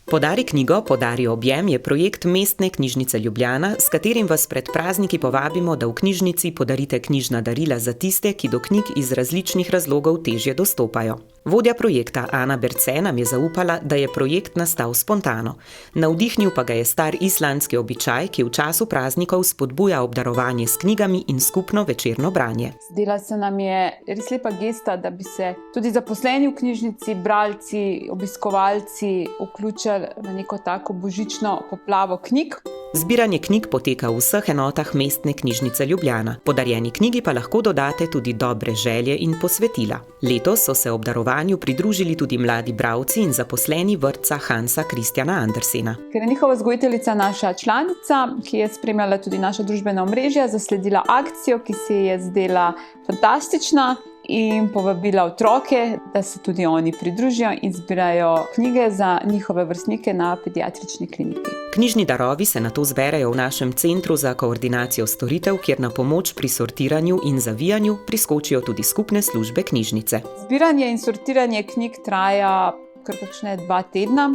Podari knjigo, podari objem je projekt Mestne knjižnice Ljubljana, s katerim vas pred prazniki povabimo, da v knjižnici podarite knjižna darila za tiste, ki do knjig iz različnih razlogov težje dostopajo. Vodja projekta Ana Berce nam je zaupala, da je projekt nastal spontano. Navdihnil pa ga je star islandski običaj, ki v času praznikov spodbuja obdarovanje s knjigami in skupno večerno branje. Zdela se nam je res lepa gesta, da bi se tudi zaposleni v knjižnici, bralci, obiskovalci vključili v neko tako božično poplavo knjig. Zbiranje knjig poteka v vseh enotah Mestne knjižnice Ljubljana. Podarjeni knjigi pa lahko dodate tudi dobre želje in posvetila. Letos so se obdarovanju pridružili tudi mladi bralci in zaposleni vrtca Hansa Kristjana Andersena. Ker je njihova vzgojiteljica naša članica, ki je spremljala tudi naša družbena omrežja, zasledila akcijo, ki se je zdela fantastična, in povabila otroke, da se tudi oni pridružijo in zbirajo knjige za njihove vrstnike na pediatrični kliniki. Knjižni darovi se nato zberejo v našem centru za koordinacijo storitev, kjer na pomoč pri sortiranju in zavijanju priskočijo tudi skupne službe knjižnice. Zbiranje in sortiranje knjig traja kar kakšne 2 tedna.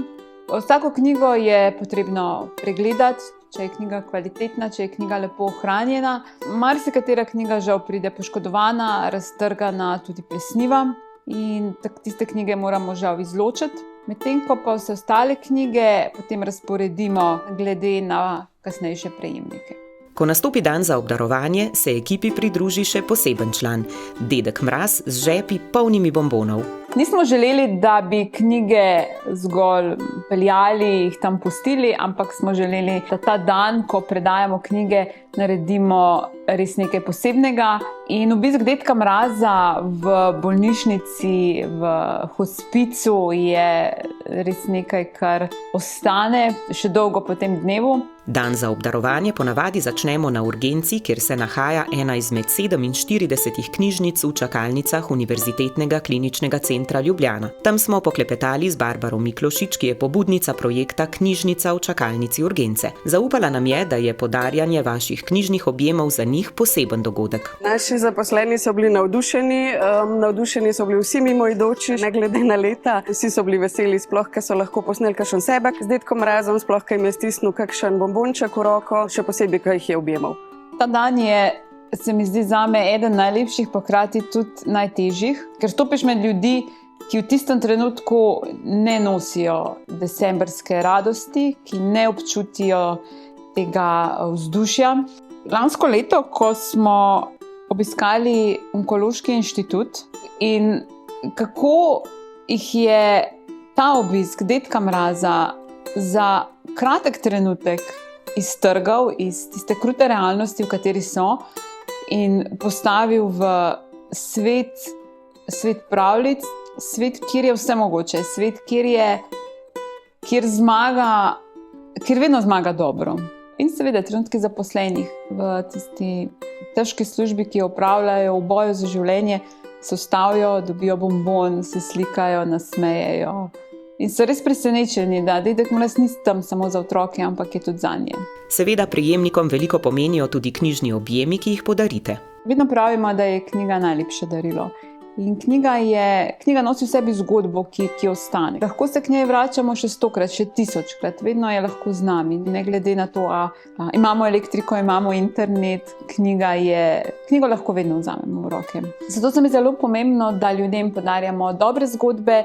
Vsako knjigo je potrebno pregledati, če je knjiga kvalitetna, če je knjiga lepo ohranjena. Marsikatera knjiga žal pride poškodovana, raztrgana, tudi plesniva in tiste knjige moramo žal izločiti. Medtem ko pa vse ostale knjige potem razporedimo glede na kasnejše prejemnike. Ko nastopi dan za obdarovanje, se ekipi pridruži še poseben član, dedek Mraz z žepi polnimi bombonov. Nismo želeli, da bi knjige zgolj peljali, jih tam pustili, ampak smo želeli, da ta dan, ko predajamo knjige, naredimo res nekaj posebnega. In obisk dedka Mraza v bolnišnici, v hospicu je res nekaj, kar ostane še dolgo po tem dnevu. Dan za obdarovanje ponavadi začnemo na urgenci, kjer se nahaja ena izmed 47 knjižnic v čakalnicah Univerzitetnega kliničnega centra Ljubljana. Tam smo poklepetali z Barbaro Miklošič, ki je pobudnica projekta Knjižnica v čakalnici urgence. Zaupala nam je, da je podarjanje vaših knjižnih objemov za njih poseben dogodek. Naši zaposleni so bili navdušeni so bili vsi mimoidoči, ne glede na leta. Vsi so bili veseli, sploh, ker so lahko posneli kakšen sebek z dedkom Mrazom, sploh, ker jim je stisnil kakšen bombonček v roko, še posebej, ker jih je objemal. Ta dan je, se mi zdi, zame eden najlepših, pa hkrati tudi najtežjih, ker stopiš med ljudi, ki v tistem trenutku ne nosijo decembrske radosti, ki ne občutijo tega vzdušja. Lansko leto, ko smo obiskali Onkološki inštitut in kako jih je ta obisk dedka Mraza za kratek trenutek iztrgal iz tiste krute realnosti, v kateri so, in postavil v svet pravljic, svet, kjer je vse mogoče, svet, kjer vedno zmaga dobro. In seveda trenutki zaposlenih v tisti težki službi, ki jo opravljajo v boju za življenje, se ustavijo, dobijo bombon, se slikajo, nasmejejo. In so res presenečeni, da dedek Mraz ni tam samo za otroke, ampak je tudi zanje. Seveda prejemnikom veliko pomenijo tudi knjižni objemi, ki jih podarite. Vedno pravimo, da je knjiga najlepše darilo. In knjiga nosi v sebi zgodbo, ki ostane. Lahko se k njej vračamo še 100-krat, še 1000-krat. Vedno je lahko z nami, ne glede na to, imamo elektriko, imamo internet, knjigo lahko vedno vzamemo v roke. Zato se mi zelo pomembno, da ljudem podarjamo dobre zgodbe,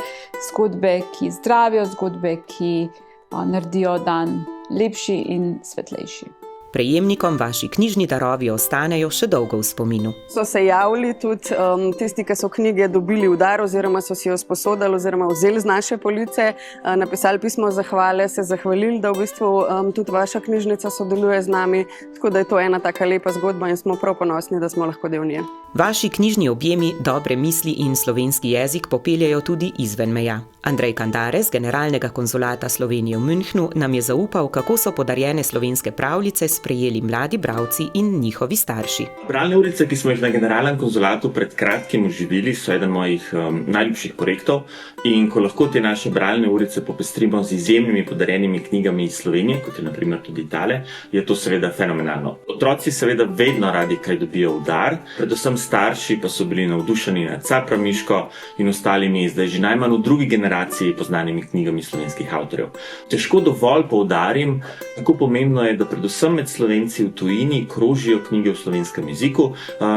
zgodbe, ki zdravijo, zgodbe, ki naredijo dan lepši in svetlejši. Prejemnikom vaši knjižni darovi ostanejo še dolgo v spominu. So se javili tudi tisti, ki so knjige dobili v dar oziroma so si jo sposodili oziroma vzeli z naše police, napisali pismo zahvale, se zahvalili, da v bistvu tudi vaša knjižnica sodeluje z nami, tako da je to ena taka lepa zgodba in smo prav ponosni, da smo lahko del nje. Vaši knjižni objemi dobre misli in slovenski jezik popeljajo tudi izven meja. Andrej Kandare z Generalnega konzulata Slovenije v Münchnu nam je zaupal, kako so podarjene slovenske pravljice prejeli mladi bralci in njihovi starši. Bralne urice, ki smo jih na Generalnem konzulatu pred kratkim oživili, so eden mojih najljubših projektov in ko lahko te naše bralne urice popestrimo z izjemnimi podarjenimi knjigami iz Slovenije, kot je na primer tudi tale, je to seveda fenomenalno. Otroci seveda vedno radi kaj dobijo v dar, predvsem starši pa so bili navdušeni nad Capra Miško in ostalimi, zdaj že najmanj v drugi generaciji poznanimi knjigami slovenskih avtorjev. Težko dovolj poudarim, kako pomembno je, da predvsem med Slovenci v tujini krožijo knjige v slovenskem jeziku.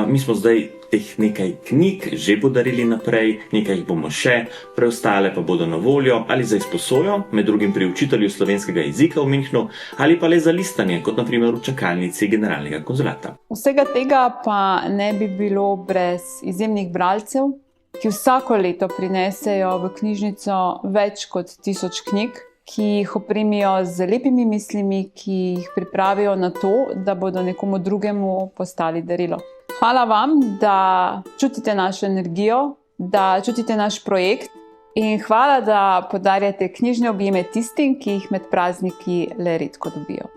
Mi smo zdaj teh nekaj knjig že podarili naprej, nekaj jih bomo še, preostale pa bodo na voljo ali za izposojo, med drugim pri učitelju slovenskega jezika v Münchnu, ali pa le za listanje, kot na primer v čakalnici Generalnega konzulata. Vsega tega pa ne bi bilo brez izjemnih bralcev, ki vsako leto prinesejo v knjižnico več kot 1000 knjig, ki jih opremijo z lepimi mislimi, ki jih pripravijo na to, da bodo nekomu drugemu postali darilo. Hvala vam, da čutite našo energijo, da čutite naš projekt in hvala, da podarjate knjižne objeme tistim, ki jih med prazniki le redko dobijo.